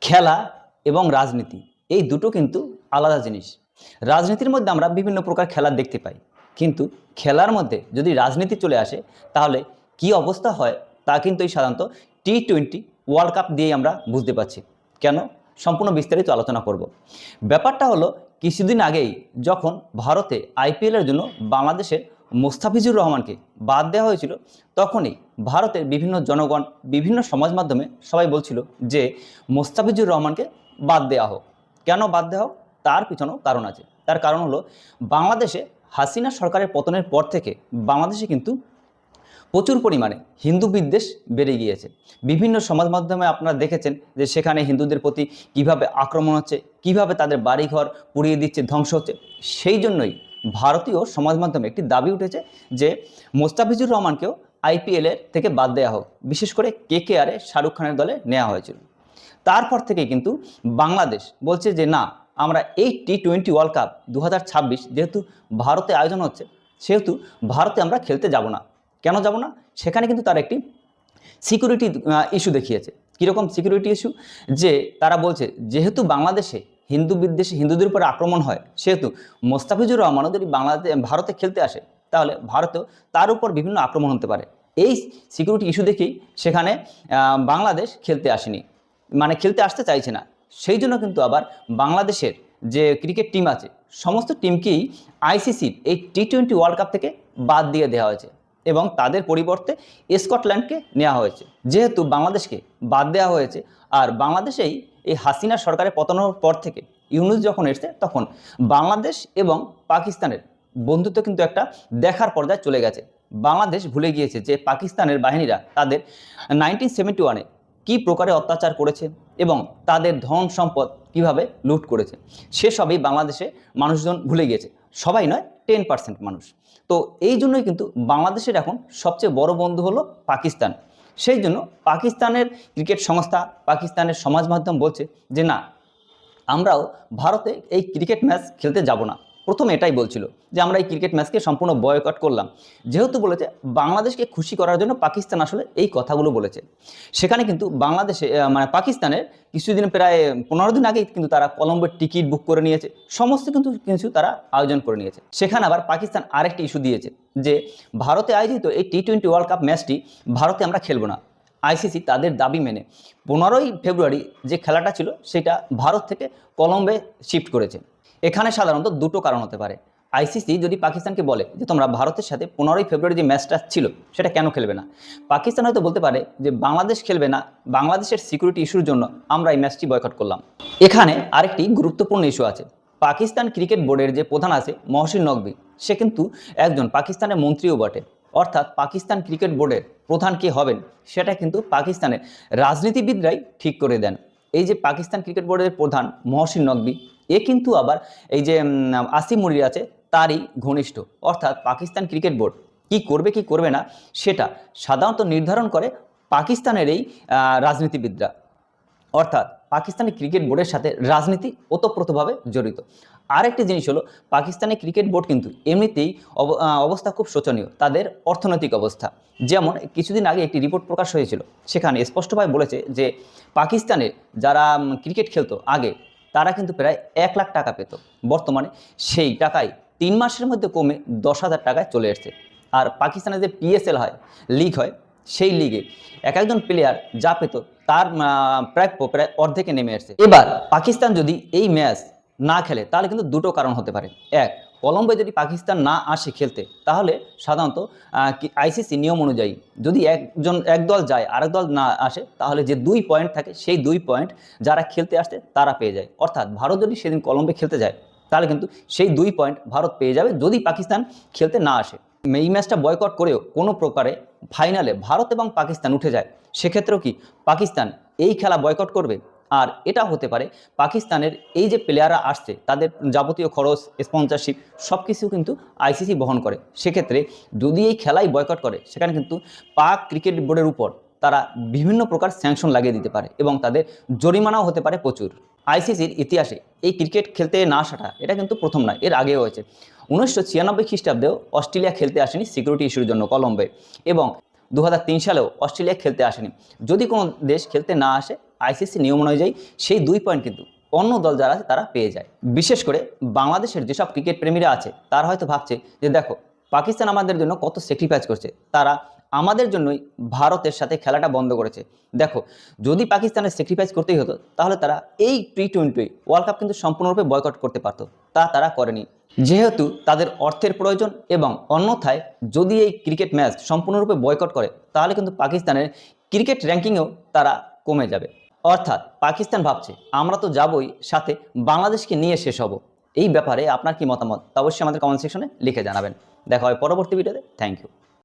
খেলা এবং রাজনীতি এই দুটো কিন্তু আলাদা জিনিস। রাজনীতির মধ্যে আমরা বিভিন্ন প্রকার খেলা দেখতে পাই, কিন্তু খেলার মধ্যে যদি রাজনীতি চলে আসে তাহলে কি অবস্থা হয় তা কিন্তু এই সাধারণত টি-20 ওয়ার্ল্ড কাপ দিয়েই আমরা বুঝতে পারছি। কেন? সম্পূর্ণ বিস্তারিত আলোচনা করব। ব্যাপারটা হলো, কিছুদিন আগেই যখন ভারতে আইপিএলের জন্য বাংলাদেশের মোস্তাফিজুর রহমানকে বাদ দেওয়া হয়েছিল, তখনই ভারতের বিভিন্ন জনগণ, বিভিন্ন সমাজ মাধ্যমে সবাই বলছিল যে মোস্তাফিজুর রহমানকে বাদ দেওয়া হোক। কেন বাদ দেওয়া হোক? তার পিছনেও কারণ আছে। তার কারণ হলো, বাংলাদেশে হাসিনা সরকারের পতনের পর থেকে বাংলাদেশে কিন্তু প্রচুর পরিমাণে হিন্দু বিদ্বেষ বেড়ে গিয়েছে। বিভিন্ন সমাজ মাধ্যমে আপনারা দেখেছেন যে সেখানে হিন্দুদের প্রতি কিভাবে আক্রমণ হচ্ছে, কিভাবে তাদের বাড়িঘর পুড়িয়ে দিচ্ছে, ধ্বংস হচ্ছে। সেই জন্যই ভারতীয় সমাজ মাধ্যমে একটি দাবি উঠেছে যে মোস্তাফিজুর রহমানকেও আইপিএলের থেকে বাদ দেওয়া হোক। বিশেষ করে কেকেআরে শাহরুখ খানের দলে নেওয়া হয়েছিল। তারপর থেকে কিন্তু বাংলাদেশ বলছে যে না, আমরা এই টি-20 ওয়ার্ল্ড কাপ 2026 যেহেতু ভারতে আয়োজন হচ্ছে, সেহেতু ভারতে আমরা খেলতে যাব না। কেন যাব না? সেখানে কিন্তু তার একটি সিকিউরিটি ইস্যু দেখিয়েছে। কীরকম সিকিউরিটি ইস্যু? যে তারা বলছে যেহেতু বাংলাদেশে হিন্দু বিদ্বেষী হিন্দুদের উপরে আক্রমণ হয়, সেহেতু মোস্তাফিজুর রহমানও যদি ভারতে খেলতে আসে তাহলে ভারতেও তার উপর বিভিন্ন আক্রমণ হতে পারে। এই সিকিউরিটি ইস্যু দেখেই সেখানে বাংলাদেশ খেলতে আসেনি, মানে খেলতে আসতে চাইছে না। সেই জন্য কিন্তু আবার বাংলাদেশের যে ক্রিকেট টিম আছে, সমস্ত টিমকেই আইসিসির এই টি-20 ওয়ার্ল্ড কাপ থেকে বাদ দিয়ে দেওয়া হয়েছে এবং তাদের পরিবর্তে স্কটল্যান্ডকে নেওয়া হয়েছে। যেহেতু বাংলাদেশকে বাদ দেওয়া হয়েছে, আর বাংলাদেশেই এই হাসিনা সরকারের পতনের পর থেকে ইউনূস যখন এসছে, তখন বাংলাদেশ এবং পাকিস্তানের বন্ধুত্ব কিন্তু একটা দেখার পর্যায়ে চলে গেছে। বাংলাদেশ ভুলে গিয়েছে যে পাকিস্তানের বাহিনীরা তাদের 1971-এ কী প্রকারে অত্যাচার করেছে এবং তাদের ধন সম্পদ কিভাবে লুট করেছে, সেসবই বাংলাদেশে মানুষজন ভুলে গিয়েছে। সবাই নয়, 10% মানুষ। তো এই জন্যই কিন্তু বাংলাদেশের এখন সবচেয়ে বড় বন্ধু হলো পাকিস্তান। সেই জন্য পাকিস্তানের ক্রিকেট সংস্থা, পাকিস্তানের সমাজ মাধ্যম বলছে যে না, আমরাও ভারতে এই ক্রিকেট ম্যাচ খেলতে যাব না। প্রথমে এটাই বলছিল যে আমরা এই ক্রিকেট ম্যাচকে সম্পূর্ণ বয়কট করলাম। যেহেতু বলেছে বাংলাদেশকে খুশি করার জন্য পাকিস্তান আসলে এই কথাগুলো বলেছে। সেখানে কিন্তু বাংলাদেশে মানে পাকিস্তানের কিছুদিন, প্রায় 15 দিন আগেই কিন্তু তারা কলম্বোর টিকিট বুক করে নিয়েছে, সমস্ত কিন্তু কিছু তারা আয়োজন করে নিয়েছে। সেখানে আবার পাকিস্তান আরেকটি ইস্যু দিয়েছে যে ভারতে আয়োজিত এই টি-20 ওয়ার্ল্ড কাপ ম্যাচটি ভারতে আমরা খেলবো না। আইসিসি তাদের দাবি মেনে 15ই ফেব্রুয়ারি যে খেলাটা ছিল সেটা ভারত থেকে কলম্বে শিফট করেছে। এখানে সাধারণত দুটো কারণ হতে পারে। আইসিসি যদি পাকিস্তানকে বলে যে তোমরা ভারতের সাথে 15ই ফেব্রুয়ারি যে ম্যাচটা ছিল সেটা কেন খেলবে না, পাকিস্তান হয়তো বলতে পারে যে বাংলাদেশ খেলবে না, বাংলাদেশের সিকিউরিটি ইস্যুর জন্য আমরা এই ম্যাচটি বয়কট করলাম। এখানে আরেকটি গুরুত্বপূর্ণ ইস্যু আছে। পাকিস্তান ক্রিকেট বোর্ডের যে প্রধান আছে মহসিন নকভি, সে কিন্তু একজন পাকিস্তানের মন্ত্রীও বটে। অর্থাৎ পাকিস্তান ক্রিকেট বোর্ডের প্রধান কে হবেন সেটা কিন্তু পাকিস্তানের রাজনীতিবিদরাই ঠিক করে দেন। এই যে পাকিস্তান ক্রিকেট বোর্ডের প্রধান মহসিন নকভি, এ কিন্তু আবার এই যে আসিম মুনির আছে তারই ঘনিষ্ঠ। অর্থাৎ পাকিস্তান ক্রিকেট বোর্ড কি করবে কি করবে না সেটা সাধারণত নির্ধারণ করে পাকিস্তানের এই রাজনীতিবিদরা। অর্থাৎ পাকিস্তানি ক্রিকেট বোর্ডের সাথে রাজনীতি ওতপ্রোতভাবে জড়িত। আরেকটি জিনিস হলো, পাকিস্তানি ক্রিকেট বোর্ড কিন্তু এমনিতেই অবস্থা খুব শোচনীয়, তাদের অর্থনৈতিক অবস্থা। যেমন কিছুদিন আগে একটি রিপোর্ট প্রকাশ হয়েছিল, সেখানে স্পষ্টভাবে বলেছে যে পাকিস্তানে যারা ক্রিকেট খেলতো আগে, তারা কিন্তু প্রায় 1 লাখ টাকা পেত। বর্তমানে সেই টাকায় 3 মাসের মধ্যে কমে 10,000 টাকায় চলে এসছে। আর পাকিস্তানে যে পিএসএল হয়, লিগ হয়, সেই লিগে একজন প্লেয়ার যা পেত তার প্রায় অর্ধেকে নেমে আসছে। এবার পাকিস্তান যদি এই ম্যাচ না খেলে তাহলে কিন্তু দুটো কারণ হতে পারে। এক, কলম্বোয় যদি পাকিস্তান না আসে খেলতে, তাহলে সাধারণত আইসিসি নিয়ম অনুযায়ী যদি এক দল যায় আরেক দল না আসে, তাহলে যে 2 পয়েন্ট থাকে সেই 2 পয়েন্ট যারা খেলতে আসছে তারা পেয়ে যায়। অর্থাৎ ভারত যদি সেদিন কলম্বে খেলতে যায় তাহলে কিন্তু সেই 2 পয়েন্ট ভারত পেয়ে যাবে যদি পাকিস্তান খেলতে না আসে। এই ম্যাচটা বয়কট করেও কোনো প্রকারে ফাইনালে ভারত এবং পাকিস্তান উঠে যায়, সেক্ষেত্রেও কি পাকিস্তান এই খেলা বয়কট করবে? আর এটা হতে পারে পাকিস্তানের এই যে প্লেয়াররা আসছে তাদের যাবতীয় খরচ, স্পন্সরশিপ সব কিছু কিন্তু আইসিসি বহন করে। সেক্ষেত্রে যদি এই খেলাই বয়কট করে, সেখানে কিন্তু পাক ক্রিকেট বোর্ডের উপর তারা বিভিন্ন প্রকার স্যাংশন লাগিয়ে দিতে পারে এবং তাদের জরিমানাও হতে পারে প্রচুর। আইসিসির ইতিহাসে এই ক্রিকেট খেলতে না আসাটা এটা কিন্তু প্রথম নয়, এর আগেও হয়েছে। 1996 খ্রিস্টাব্দেও অস্ট্রেলিয়া খেলতে আসেনি সিকিউরিটি ইস্যুর জন্য কলম্বে, এবং 2003 সালেও অস্ট্রেলিয়া খেলতে আসেনি। যদি কোনো দেশ খেলতে না আসে আইসিসি নিয়ম অনুযায়ী সেই 2 পয়েন্ট কিন্তু অন্য দল যারা আছে তারা পেয়ে যায়। বিশেষ করে বাংলাদেশের যেসব ক্রিকেট প্রেমীরা আছে তারা হয়তো ভাবছে যে দেখো পাকিস্তান আমাদের জন্য কত স্যাক্রিফাইস করছে, তারা আমাদের জন্যই ভারতের সাথে খেলাটা বন্ধ করেছে। দেখো যদি পাকিস্তানের স্যাক্রিফাইস করতেই হতো তাহলে তারা এই টি-20 ওয়ার্ল্ড কাপ কিন্তু সম্পূর্ণরূপে বয়কট করতে পারতো, তা তারা করেনি। যেহেতু তাদের অর্থের প্রয়োজন এবং অন্যথায় যদি এই ক্রিকেট ম্যাচ সম্পূর্ণরূপে বয়কট করে তাহলে কিন্তু পাকিস্তানের ক্রিকেট র্যাঙ্কিংয়েও তারা কমে যাবে। অর্থাৎ পাকিস্তান ভাবছে আমরা তো যাবই, সাথে বাংলাদেশকে নিয়ে শেষ হব। এই ব্যাপারে আপনার কি মতামত তা অবশ্যই আমাদের কমেন্ট সেকশনে লিখে জানাবেন। দেখা হয় পরবর্তী ভিডিওতে। Thank you.